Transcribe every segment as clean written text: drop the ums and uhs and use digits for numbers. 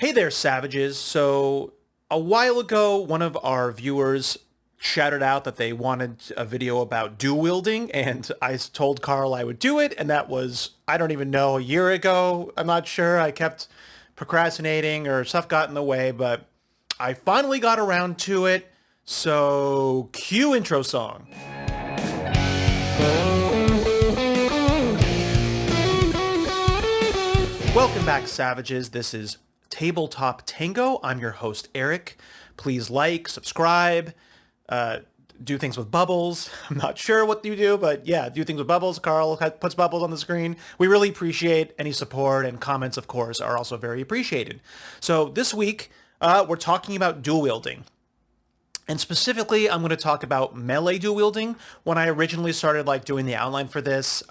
Hey there, savages. So, a while ago, one of our viewers shouted out that they wanted a video about dual wielding, and I told Carl I would do it, and that was, I don't even know, a year ago. I'm not sure. I kept procrastinating or stuff got in the way, but I finally got around to it. So, cue intro song. Welcome back, savages. This is Tabletop Tango. I'm your host, Eric. Please like, subscribe, do things with bubbles. I'm not sure what you do, but yeah, do things with bubbles. Carl puts bubbles on the screen. We really appreciate any support, and comments, of course, are also very appreciated. So this week, we're talking about dual wielding. And specifically, I'm going to talk about melee dual wielding. When I originally started doing the outline for this,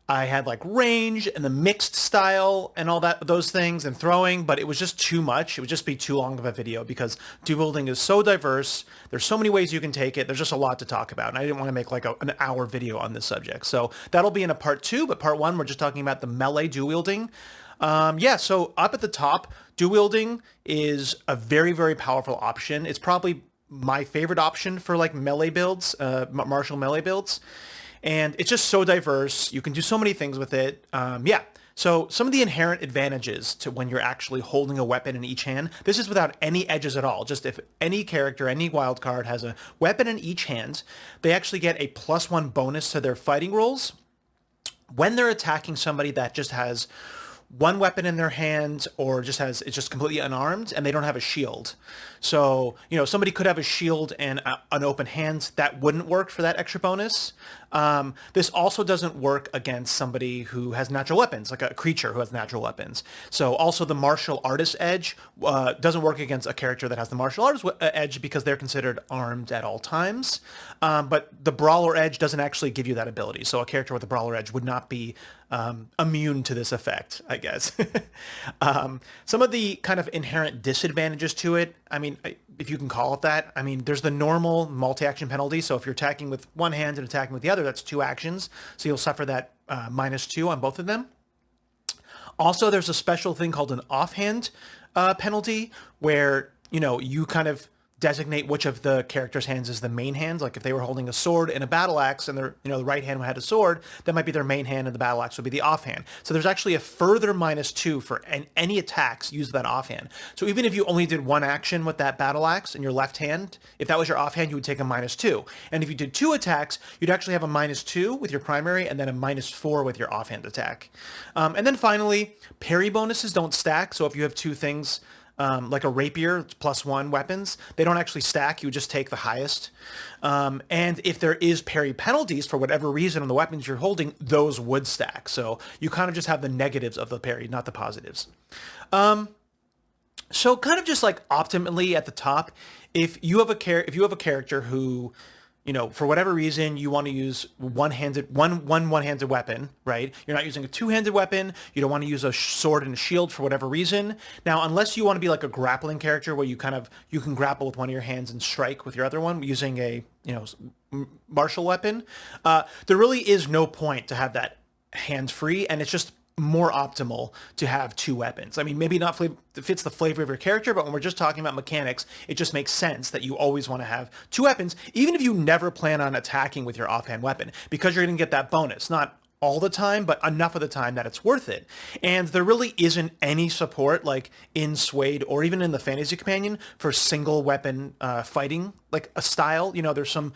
I had range and the mixed style and all those things and throwing, but it was just too much. It would just be too long of a video because dual wielding is so diverse. There's so many ways you can take it. There's just a lot to talk about. And I didn't want to make an hour video on this subject. So that'll be in a part 2, but part 1, we're just talking about the melee dual wielding. So up at the top, dual wielding is a very, very powerful option. It's probably my favorite option for melee builds, martial melee builds. And it's just so diverse. You can do so many things with it. So some of the inherent advantages to when you're actually holding a weapon in each hand, this is without any edges at all. Just if any character, any wild card has a weapon in each hand, they actually get a +1 bonus to their fighting rolls when they're attacking somebody that just has one weapon in their hand or it's just completely unarmed and they don't have a shield. So, somebody could have a shield and an open hand. That wouldn't work for that extra bonus. This also doesn't work against somebody who has natural weapons, like a creature who has natural weapons. So also the martial artist edge doesn't work against a character that has the martial artist edge because they're considered armed at all times. But the brawler edge doesn't actually give you that ability. So a character with a brawler edge would not be immune to this effect, I guess. Some of the kind of inherent disadvantages to it, if you can call it that, there's the normal multi-action penalty. So if you're attacking with one hand and attacking with the other, that's 2 actions. So you'll suffer that -2 on both of them. Also, there's a special thing called an offhand penalty where, you kind of designate which of the character's hands is the main hand. Like if they were holding a sword and a battle axe and the right hand had a sword, that might be their main hand and the battle axe would be the offhand. So there's actually a further -2 for any attacks used that offhand. So even if you only did one action with that battle axe in your left hand, if that was your offhand, you would take a -2. And if you did 2 attacks, you'd actually have a -2 with your primary and then a -4 with your offhand attack. And then finally, parry bonuses don't stack. So if you have 2 things, like a rapier, it's +1 weapons, they don't actually stack. You just take the highest. And if there is parry penalties for whatever reason on the weapons you're holding, those would stack. So you kind of just have the negatives of the parry, not the positives. So kind of just optimally at the top, if you have a character who, for whatever reason, you want to use one-handed weapon, right? You're not using a two-handed weapon. You don't want to use a sword and a shield for whatever reason. Now, unless you want to be like a grappling character where you can grapple with one of your hands and strike with your other one using a, martial weapon, there really is no point to have that hands-free, and it's just more optimal to have 2 weapons. Maybe not fits the flavor of your character, but when we're just talking about mechanics, it just makes sense that you always want to have 2 weapons, even if you never plan on attacking with your offhand weapon, because you're going to get that bonus. Not all the time, but enough of the time that it's worth it. And there really isn't any support in Suede or even in the Fantasy Companion for single weapon fighting, like a style. There's some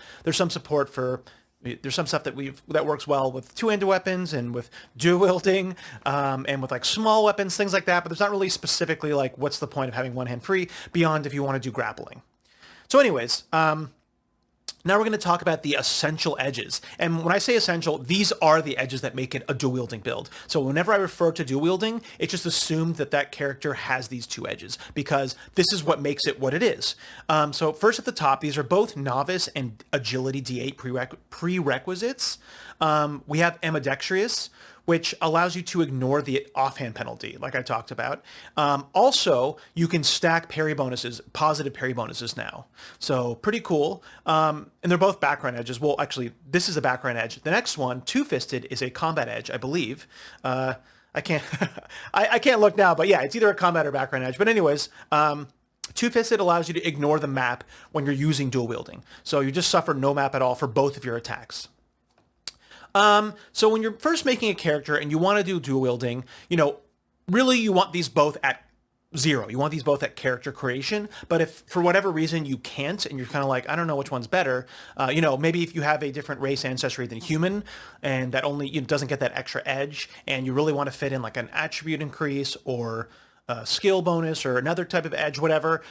support for. There's some stuff that works well with 2-handed weapons and with dual wielding, and with small weapons, things like that. But there's not really specifically what's the point of having one hand free beyond if you want to do grappling. So anyways, now we're going to talk about the essential edges. And when I say essential, these are the edges that make it a dual wielding build. So whenever I refer to dual wielding, it's just assumed that character has these 2 edges because this is what makes it what it is. So first at the top, these are both novice and agility D8 prerequisites. We have ambidextrous, which allows you to ignore the offhand penalty, like I talked about. Also, you can stack parry bonuses, positive parry bonuses now. So pretty cool. And they're both background edges. Well, actually, this is a background edge. The next one, two-fisted, is a combat edge, I believe. I I can't I can't look now, but yeah, it's either a combat or background edge. But anyways, two-fisted allows you to ignore the map when you're using dual wielding. So you just suffer no map at all for both of your attacks. So when you're first making a character and you want to do dual wielding, really you want these both at 0. You want these both at character creation, but if for whatever reason you can't and you're kind of like, I don't know which one's better, maybe if you have a different race ancestry than human and that only doesn't get that extra edge and you really want to fit in like an attribute increase or a skill bonus or another type of edge, whatever.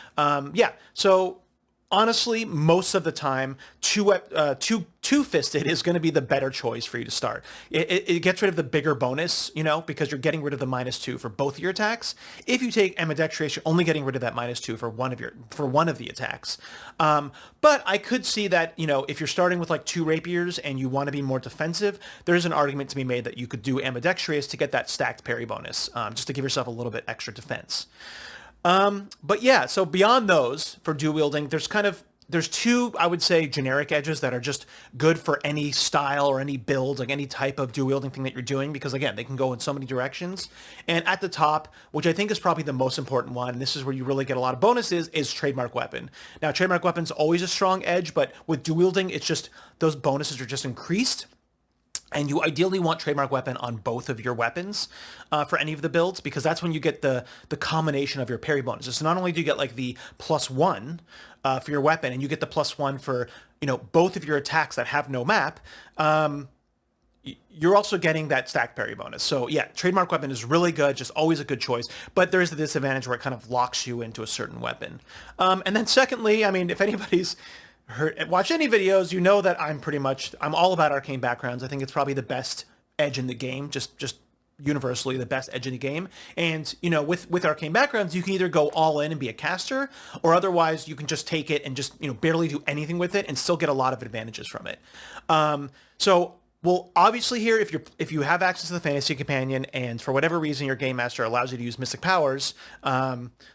So honestly, most of the time, two-fisted is going to be the better choice for you to start. It gets rid of the bigger bonus, because you're getting rid of the -2 for both of your attacks. If you take ambidextrous, you're only getting rid of that -2 for one of the attacks. But I could see that, if you're starting with like 2 rapiers and you want to be more defensive, there's an argument to be made that you could do ambidextrous to get that stacked parry bonus, just to give yourself a little bit extra defense. But yeah, so beyond those for dual wielding, there's 2, I would say, generic edges that are just good for any style or any build, like any type of dual wielding thing that you're doing, because again, they can go in so many directions. And at the top, which I think is probably the most important one, and this is where you really get a lot of bonuses, is trademark weapon. Now, trademark weapon's always a strong edge, but with dual wielding, it's just, those bonuses are just increased. And you ideally want trademark weapon on both of your weapons for any of the builds, because that's when you get the combination of your parry bonuses. So not only do you get like the +1 for your weapon, and you get the +1 for both of your attacks that have no map, you're also getting that stack parry bonus. So yeah, trademark weapon is really good, just always a good choice. But there is the disadvantage where it kind of locks you into a certain weapon. And then secondly, I mean, if anybody's watch any videos, you know that I'm all about arcane backgrounds. I think it's probably the best edge in the game, just universally the best edge in the game. And with arcane backgrounds, you can either go all in and be a caster, or otherwise you can just take it and just barely do anything with it and still get a lot of advantages from it. Well, obviously here, if you have access to the Fantasy Companion, and for whatever reason your Game Master allows you to use Mystic Powers,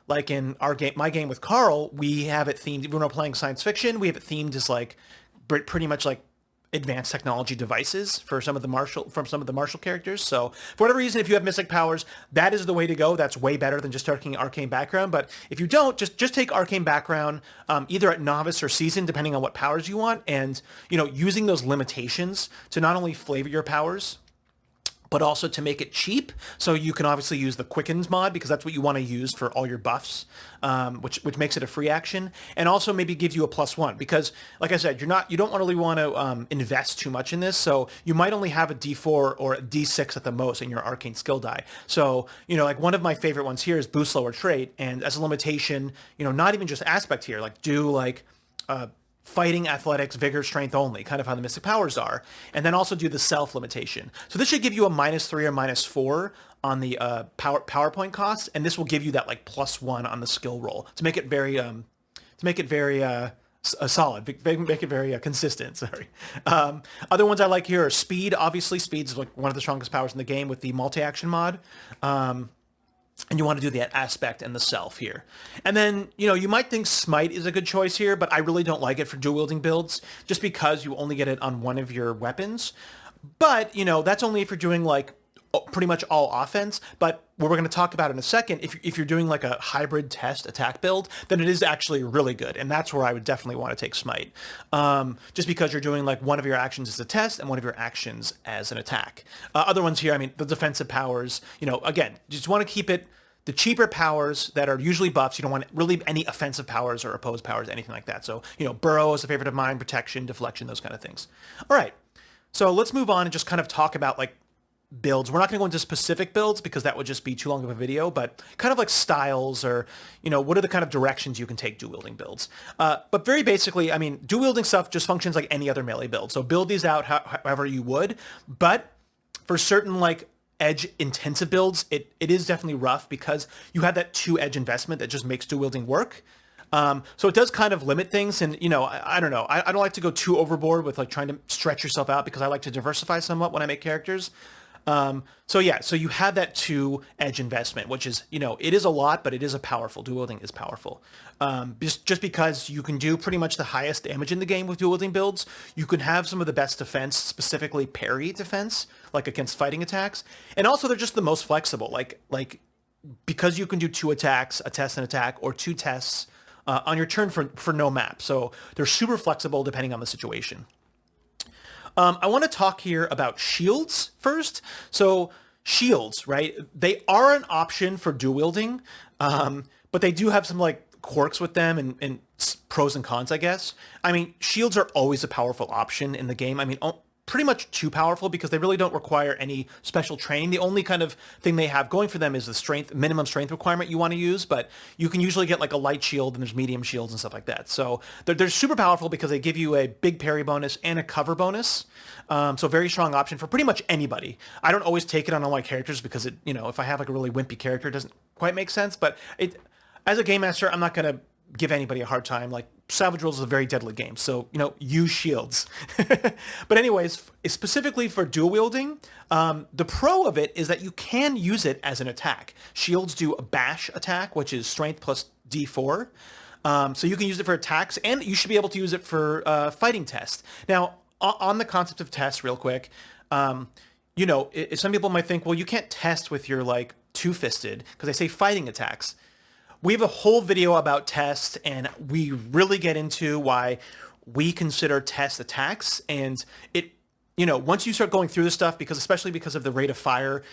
like in my game with Carl, we have it themed, when we're playing science fiction, we have it themed as like pretty much like advanced technology devices for some of the martial characters. So for whatever reason, if you have Mystic Powers, that is the way to go. That's way better than just taking arcane background. But if you don't, just take arcane background, either at novice or seasoned, depending on what powers you want, and using those limitations to not only flavor your powers, but also to make it cheap. So you can obviously use the Quickens mod, because that's what you want to use for all your buffs, which makes it a free action, and also maybe give you a +1, because like I said, you don't really want to invest too much in this. So you might only have a D4 or a D6 at the most in your arcane skill die. So like one of my favorite ones here is boost lower trait, and as a limitation, not even just aspect here, like do like fighting, athletics, vigor, strength only, kind of how the Mystic Powers are, and then also do the self limitation. So this should give you a -3 or -4 on the PowerPoint cost, and this will give you that like +1 on the skill roll to make it very solid, make it very consistent. Sorry. Other ones I like here are speed. Obviously, speed is like one of the strongest powers in the game with the multi-action mod. And you want to do that aspect and the self here. And then, you might think Smite is a good choice here, but I really don't like it for dual wielding builds, just because you only get it on one of your weapons. But, that's only if you're doing like pretty much all offense. But what we're going to talk about in a second, if you're doing like a hybrid test attack build, then it is actually really good. And that's where I would definitely want to take Smite. Just because you're doing like one of your actions as a test and one of your actions as an attack. Other ones here, I mean, the defensive powers, again, just want to keep it the cheaper powers that are usually buffs. You don't want really any offensive powers or opposed powers, anything like that. So, Burrow is a favorite of mine, protection, deflection, those kind of things. All right. So let's move on and just kind of talk about like builds. We're not going to go into specific builds because that would just be too long of a video, but kind of like styles or, what are the kind of directions you can take dual wielding builds. But very basically, I mean, dual wielding stuff just functions like any other melee build. So build these out however you would, but for certain like edge intensive builds, it is definitely rough because you have that 2 edge investment that just makes dual wielding work. So it does kind of limit things, and I don't know. I don't like to go too overboard with like trying to stretch yourself out because I like to diversify somewhat when I make characters. So yeah, so you have that 2 edge investment, which is, it is a lot, but it is a powerful. Dual wielding is powerful. Just because you can do pretty much the highest damage in the game with dual wielding builds, you can have some of the best defense, specifically parry defense, like against fighting attacks, and also they're just the most flexible. Like because you can do 2 attacks, a test and attack, or 2 tests on your turn for no map. So they're super flexible depending on the situation. I want to talk here about shields first. So shields, right? They are an option for dual wielding, but they do have some like quirks with them and pros and cons, I guess. I mean, shields are always a powerful option in the game. I mean, pretty much too powerful because they really don't require any special training. The only kind of thing they have going for them is the minimum strength requirement you want to use, but you can usually get like a light shield and there's medium shields and stuff like that. So they're super powerful because they give you a big parry bonus and a cover bonus. So very strong option for pretty much anybody. I don't always take it on all my characters because if I have like a really wimpy character, it doesn't quite make sense, but as a game master, I'm not going to give anybody a hard time. Like Savage Worlds is a very deadly game, so use shields. But anyways, specifically for dual wielding, the pro of it is that you can use it as an attack. Shields do a bash attack, which is strength plus D4. So you can use it for attacks, and you should be able to use it for fighting tests. Now, on the concept of tests, real quick, some people might think, well, you can't test with your like two-fisted because they say fighting attacks. We have a whole video about tests, and we really get into why we consider test attacks. And once you start going through this stuff, especially because of the rate of fire,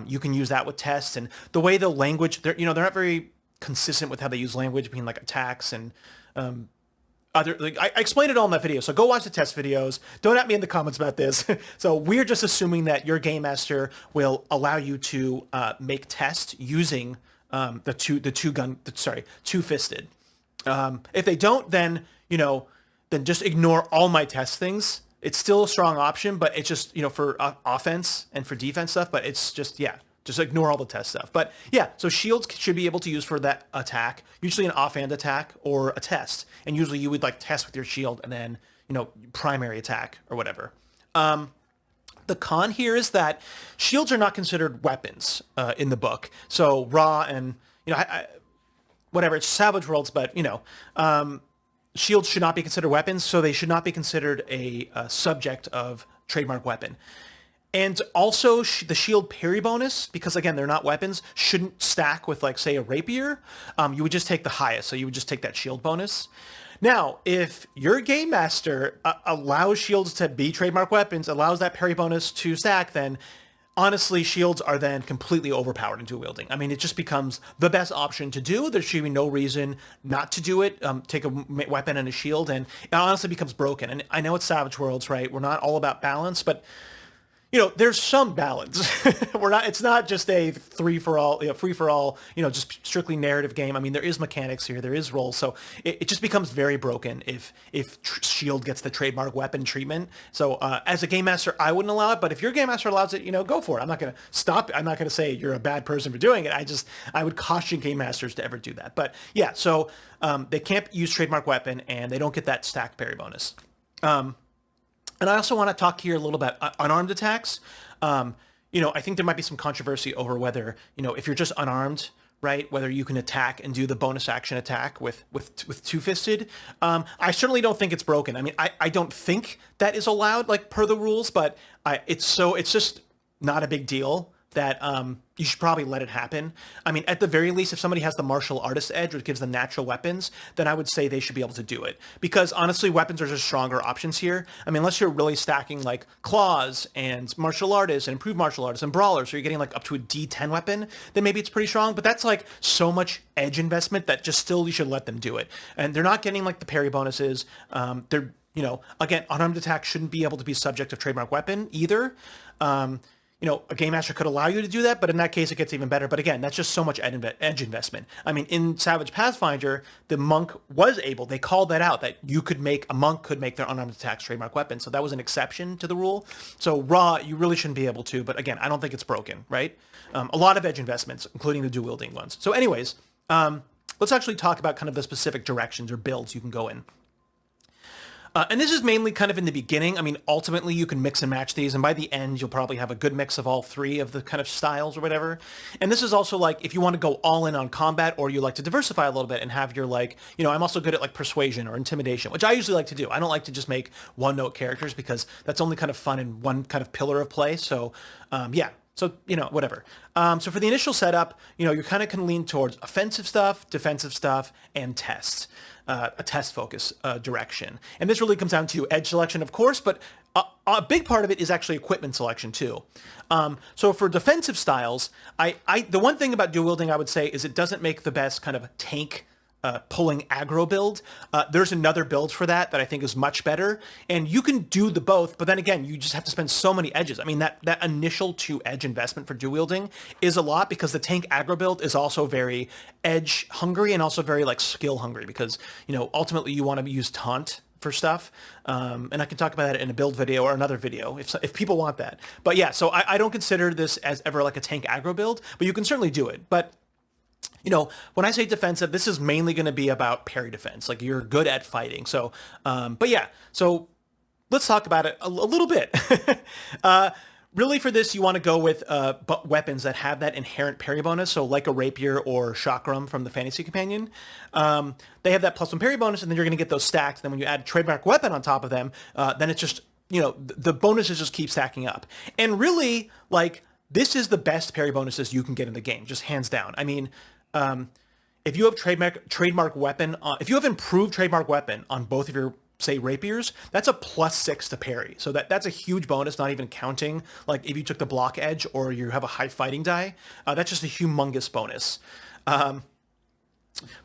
you can use that with tests. And the way the language, they're not very consistent with how they use language between like attacks and other. Like, I explained it all in that video, so go watch the test videos. Don't at me in the comments about this. So we're just assuming that your game master will allow you to make tests using two-fisted. If they don't, then just ignore all my test things. It's still a strong option, but it's just for offense and for defense stuff. But it's just just ignore all the test stuff. But yeah, so shields should be able to use for that attack, usually an offhand attack or a test, and usually you would like test with your shield and then primary attack or whatever. The con here is that shields are not considered weapons in the book. So raw and, whatever, it's Savage Worlds, but, shields should not be considered weapons, so they should not be considered a subject of trademark weapon. And also the shield parry bonus, because again, they're not weapons, shouldn't stack with like, say, a rapier. You would just take the highest, so you would just take that shield bonus. Now, if your game master allows shields to be trademark weapons, allows that parry bonus to stack, then honestly, shields are then completely overpowered in dual wielding. I mean, it just becomes the best option to do. There should be no reason not to do it. Take a weapon and a shield, and it honestly becomes broken. And I know it's Savage Worlds, right? We're not all about balance, but there's some balance. It's not just a free for all, just strictly narrative game. I mean, there is mechanics here, there is roles, so it just becomes very broken if shield gets the trademark weapon treatment. So as a game master, I wouldn't allow it, but if your game master allows it, go for it. I'm not going to stop. I'm not going to say you're a bad person for doing it. I would caution game masters to ever do that. But yeah, so they can't use trademark weapon, and they don't get that stacked parry bonus. And I also want to talk here a little about unarmed attacks. I think there might be some controversy over whether, if you're just unarmed, right, whether you can attack and do the bonus action attack with two-fisted. I certainly don't think it's broken. I mean, I don't think that is allowed, like, per the rules, but it's just not a big deal that you should probably let it happen. I mean, at the very least, if somebody has the martial artist edge, which gives them natural weapons, then I would say they should be able to do it. Because honestly, weapons are just stronger options here. I mean, unless you're really stacking like claws and martial artists and improved martial artists and brawlers, so you're getting like up to a D10 weapon, then maybe it's pretty strong. But that's like so much edge investment that just still you should let them do it. And they're not getting like the parry bonuses. They're, again, unarmed attack shouldn't be able to be subject of trademark weapon either. A game master could allow you to do that, but in that case, it gets even better. But again, that's just so much edge investment. I mean, in Savage Pathfinder, the monk was able, they called that out, that a monk could make their unarmed attacks trademark weapon. So that was an exception to the rule. So raw, you really shouldn't be able to, but again, I don't think it's broken, right? A lot of edge investments, including the dual wielding ones. So anyways, let's actually talk about kind of the specific directions or builds you can go in. And this is mainly kind of in the beginning. I mean, ultimately you can mix and match these, and by the end you'll probably have a good mix of all three of the kind of styles or whatever. And this is also like if you want to go all in on combat, or you like to diversify a little bit and have your like, I'm also good at like persuasion or intimidation, which I usually like to do. I don't like to just make one note characters because that's only kind of fun in one kind of pillar of play. So yeah. So, whatever. So for the initial setup, you kind of can lean towards offensive stuff, defensive stuff, and tests, a test focus direction. And this really comes down to edge selection, of course, but a big part of it is actually equipment selection too. So for defensive styles, the one thing about dual wielding I would say is it doesn't make the best kind of tank pulling aggro build. There's another build for that I think is much better, and you can do the both, but then again, you just have to spend so many edges. I mean, that initial 2 edge investment for dual wielding is a lot, because the tank aggro build is also very edge hungry and also very like skill hungry, because ultimately you want to use taunt for stuff, and I can talk about that in a build video or another video if people want that. But yeah, so I don't consider this as ever like a tank aggro build, but you can certainly do it. But when I say defensive, this is mainly going to be about parry defense. Like, you're good at fighting. So, but yeah, so let's talk about it a little bit. Really for this, you want to go with weapons that have that inherent parry bonus. So like a rapier or chakram from the Fantasy Companion. They have that +1 parry bonus, and then you're going to get those stacked. Then when you add a trademark weapon on top of them, then it's just, the bonuses just keep stacking up. And really, like, this is the best parry bonuses you can get in the game, just hands down. I mean, if you have trademark weapon, if you have improved trademark weapon on both of your, say, rapiers, that's a +6 to parry. So that's a huge bonus, not even counting like if you took the block edge or you have a high fighting die. That's just a humongous bonus.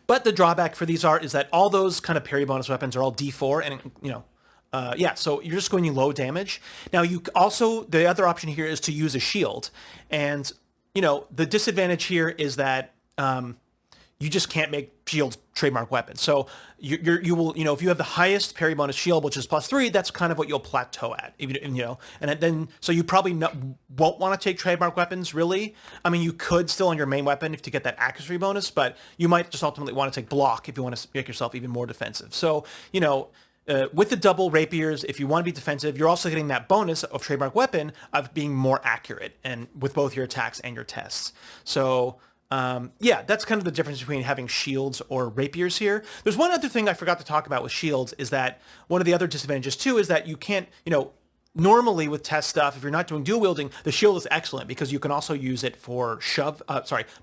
But the drawback for these is that all those kind of parry bonus weapons are all D4, and yeah, so you're just going low damage. Now you also, the other option here is to use a shield, and the disadvantage here is that you just can't make shields trademark weapons. So you will, if you have the highest parry bonus shield, which is +3, that's kind of what you'll plateau at, and then, so you probably won't want to take trademark weapons, really. I mean, you could still on your main weapon if to get that accuracy bonus, but you might just ultimately want to take block if you want to make yourself even more defensive. So, with the double rapiers, if you want to be defensive, you're also getting that bonus of trademark weapon of being more accurate, and with both your attacks and your tests. So, yeah, that's kind of the difference between having shields or rapiers here. There's one other thing I forgot to talk about with shields, is that one of the other disadvantages too is that you can't, normally with test stuff, if you're not doing dual wielding, the shield is excellent because you can also use it for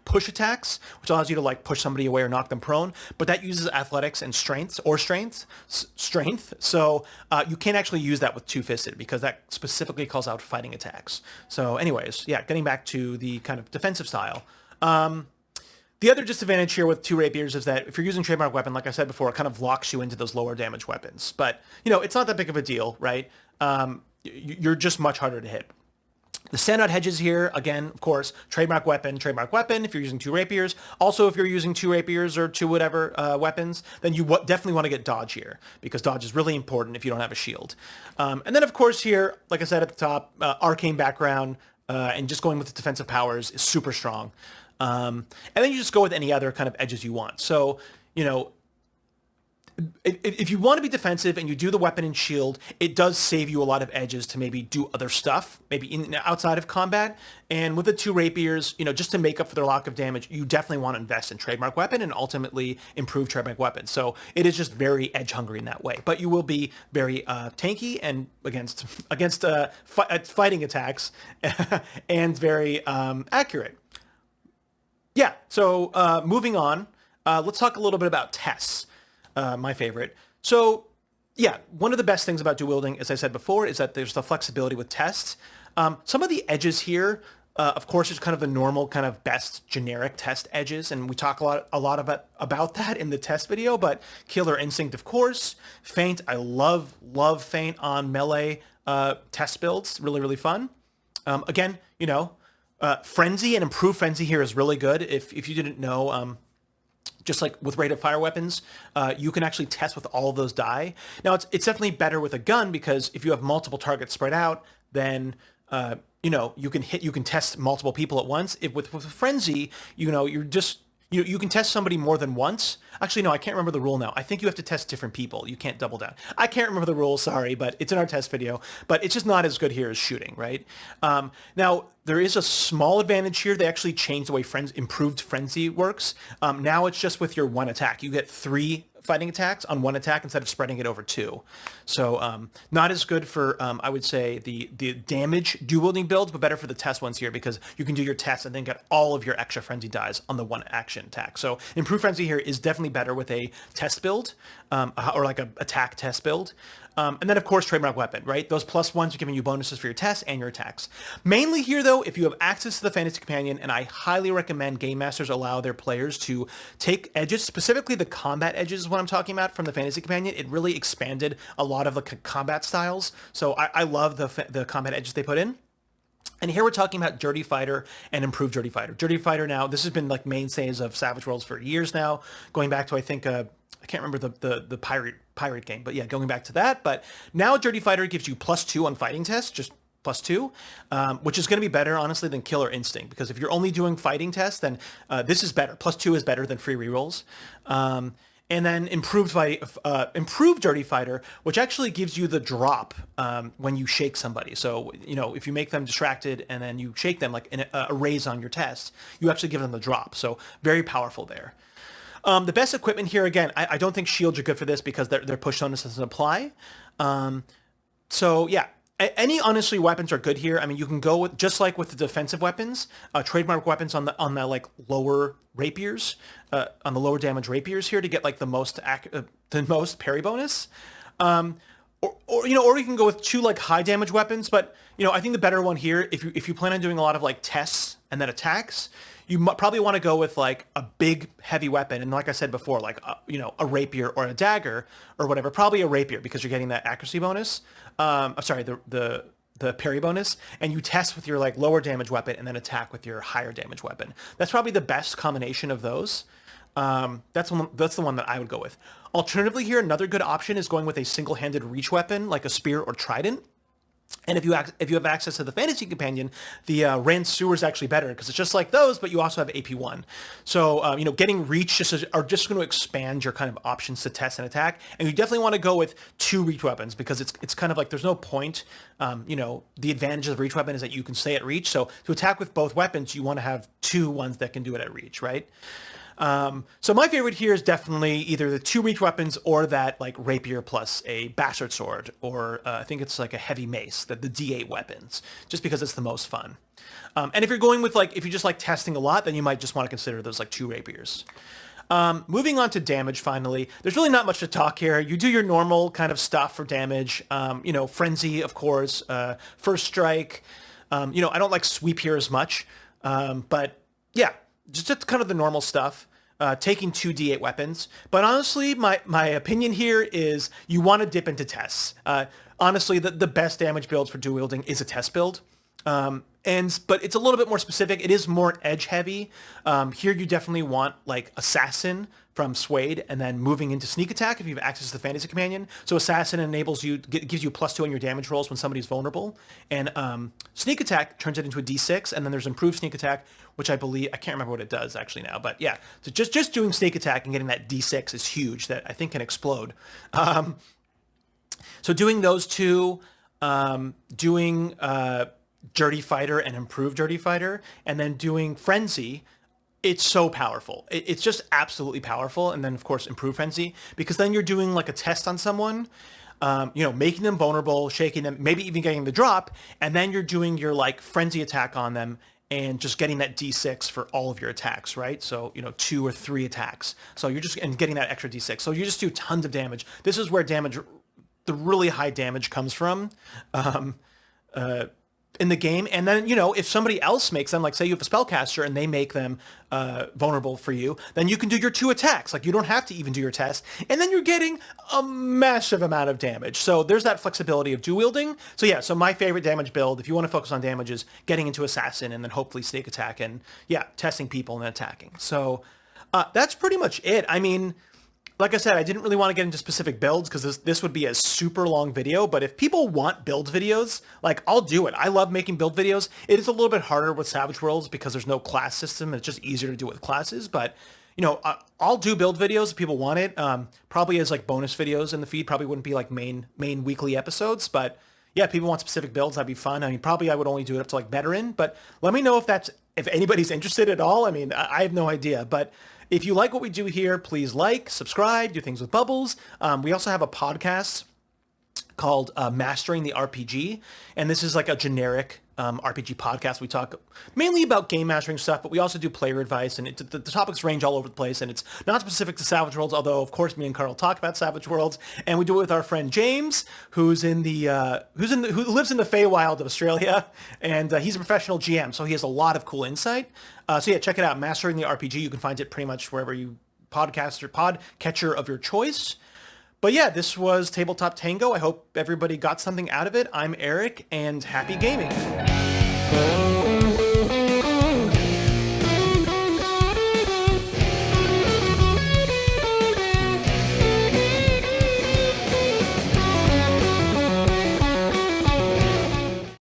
push attacks, which allows you to like push somebody away or knock them prone, but that uses athletics and strength. So you can't actually use that with two-fisted because that specifically calls out fighting attacks. So anyways, yeah, getting back to the kind of defensive style. The other disadvantage here with 2 rapiers is that if you're using trademark weapon, like I said before, it kind of locks you into those lower damage weapons. But, it's not that big of a deal, right? You're just much harder to hit. The standout hedges here, again, of course, trademark weapon, if you're using 2 rapiers. Also, if you're using 2 rapiers or 2 whatever weapons, then you definitely want to get dodge here, because dodge is really important if you don't have a shield. And then, of course, here, like I said at the top, arcane background, and just going with the defensive powers is super strong. And then you just go with any other kind of edges you want. So, if you want to be defensive and you do the weapon and shield, it does save you a lot of edges to maybe do other stuff, maybe outside of combat. And with the 2 rapiers, just to make up for their lack of damage, you definitely want to invest in trademark weapon and ultimately improve trademark weapon. So it is just very edge hungry in that way. But you will be very tanky and against fighting attacks and very accurate. Yeah, so moving on, let's talk a little bit about tests. My favorite. So yeah, one of the best things about dual wielding, as I said before, is that there's the flexibility with tests. Some of the edges here, of course, is kind of the normal kind of best generic test edges, and we talk a lot about that in the test video, but Killer Instinct, of course. Feint, I love Feint on melee test builds. Really, really fun. Again, Frenzy and improved Frenzy here is really good. If you didn't know, just like with rate of fire weapons, you can actually test with all of those die. Now, it's definitely better with a gun, because if you have multiple targets spread out, then you can test multiple people at once. With Frenzy, you're just You can test somebody more than once. Actually, no, I can't remember the rule now. I think you have to test different people. You can't double down. I can't remember the rule, sorry, but it's in our test video. But it's just not as good here as shooting, right? Now, there is a small advantage here. They actually changed the way improved frenzy works. Now it's just with your one attack. You get 3 fighting attacks on one attack instead of spreading it over 2. So not as good for, I would say, the damage dual wielding builds, but better for the test ones here because you can do your test and then get all of your extra frenzy dies on the one action attack. So improved frenzy here is definitely better with a test build or like a attack test build. And then, of course, trademark weapon, right? Those +1s are giving you bonuses for your tests and your attacks. Mainly here, though, if you have access to the Fantasy Companion, and I highly recommend Game Masters allow their players to take edges, specifically the combat edges is what I'm talking about from the Fantasy Companion. It really expanded a lot of the combat styles. So I love the combat edges they put in. And here we're talking about Dirty Fighter and Improved Dirty Fighter. Dirty Fighter now, this has been like mainstays of Savage Worlds for years now, going back to, I think, I can't remember the pirate game, but yeah, going back to that. But now Dirty Fighter gives you +2 on fighting tests, just +2, which is going to be better, honestly, than Killer Instinct. Because if you're only doing fighting tests, then this is better. +2 is better than free rerolls. And then improved Dirty Fighter, which actually gives you the drop when you shake somebody. So, if you make them distracted and then you shake them, like a raise on your test, you actually give them the drop. So very powerful there. The best equipment here, again, I don't think shields are good for this because their push bonus doesn't apply. So yeah, any honestly weapons are good here. I mean, you can go with just like with the defensive weapons, trademark weapons on the like lower rapiers, on the lower damage rapiers here to get like the most parry bonus. Or you can go with 2 like high damage weapons, but I think the better one here, if you plan on doing a lot of like tests and then attacks, you probably want to go with like a big heavy weapon, and like I said before, like a rapier or a dagger or whatever. Probably a rapier because you're getting that accuracy bonus. Sorry, the parry bonus, and you test with your like lower damage weapon and then attack with your higher damage weapon. That's probably the best combination of those. That's the one that I would go with. Alternatively here, another good option is going with a single-handed reach weapon like a spear or trident. And if you have access to the Fantasy Companion, the Ransuer is actually better because it's just like those, but you also have AP1. So getting reach are just going to expand your kind of options to test and attack. And you definitely want to go with 2 reach weapons because it's kind of like there's no point. The advantage of reach weapon is that you can stay at reach. So to attack with both weapons, you want to have 2 ones that can do it at reach, right? So my favorite here is definitely either the 2 reach weapons or that like rapier plus a bastard sword, or I think it's like a heavy mace, the D8 weapons, just because it's the most fun. And if you're going with if you just like testing a lot, then you might just want to consider those like 2 rapiers. Moving on to damage, finally, there's really not much to talk here. You do your normal kind of stuff for damage, frenzy, of course, first strike. I don't like sweep here as much, but yeah, just kind of the normal stuff. Taking 2 D8 weapons. But honestly, my opinion here is you want to dip into tests. Honestly, the best damage builds for dual wielding is a test build. But it's a little bit more specific. It is more edge heavy. Here you definitely want like Assassin from Suede and then moving into Sneak Attack if you have access to the Fantasy Companion. So Assassin enables you, gives you +2 on your damage rolls when somebody's vulnerable. And Sneak Attack turns it into a D6, and then there's Improved Sneak Attack, which I believe, I can't remember what it does actually now, but yeah. So just doing Sneak Attack and getting that D6 is huge, that I think can explode. So doing those 2, doing Dirty Fighter and Improved Dirty Fighter, and then doing Frenzy, it's so powerful. It's just absolutely powerful. And then, of course, Improved Frenzy, because then you're doing like a test on someone, making them vulnerable, shaking them, maybe even getting the drop, and then you're doing your like Frenzy attack on them and just getting that D6 for all of your attacks, right? So, 2 or 3 attacks. So you're just, and getting that extra D6. So you just do tons of damage. This is where the really high damage comes from. In the game. And then, if somebody else makes them, like say you have a spellcaster and they make them vulnerable for you, then you can do your 2 attacks. Like you don't have to even do your test. And then you're getting a massive amount of damage. So there's that flexibility of dual wielding. So yeah, so my favorite damage build, if you want to focus on damage, is getting into Assassin and then hopefully Sneak Attack and yeah, testing people and then attacking. So that's pretty much it. I mean, like I said, I didn't really want to get into specific builds because this would be a super long video, but if people want build videos, like I'll do it. I love making build videos. It is a little bit harder with Savage Worlds because there's no class system. It's just easier to do with classes, but you know, I'll do build videos if people want it. Probably as like bonus videos in the feed, probably wouldn't be like main weekly episodes, but yeah, if people want specific builds, that'd be fun. I mean, probably I would only do it up to like veteran, but let me know if anybody's interested at all. I mean, I have no idea, but if you like what we do here, please like, subscribe, do things with Bubbles. We also have a podcast called Mastering the RPG, and this is like a generic RPG podcast. We talk mainly about game mastering stuff, but we also do player advice, and the topics range all over the place, and it's not specific to Savage Worlds, although of course me and Carl talk about Savage Worlds, and we do it with our friend James, who lives in the Feywild of Australia, and he's a professional GM, so he has a lot of cool insight. So yeah, check it out, Mastering the RPG. You can find it pretty much wherever you podcast or podcatcher of your choice. But yeah, this was Tabletop Tango. I hope everybody got something out of it. I'm Eric, and happy gaming.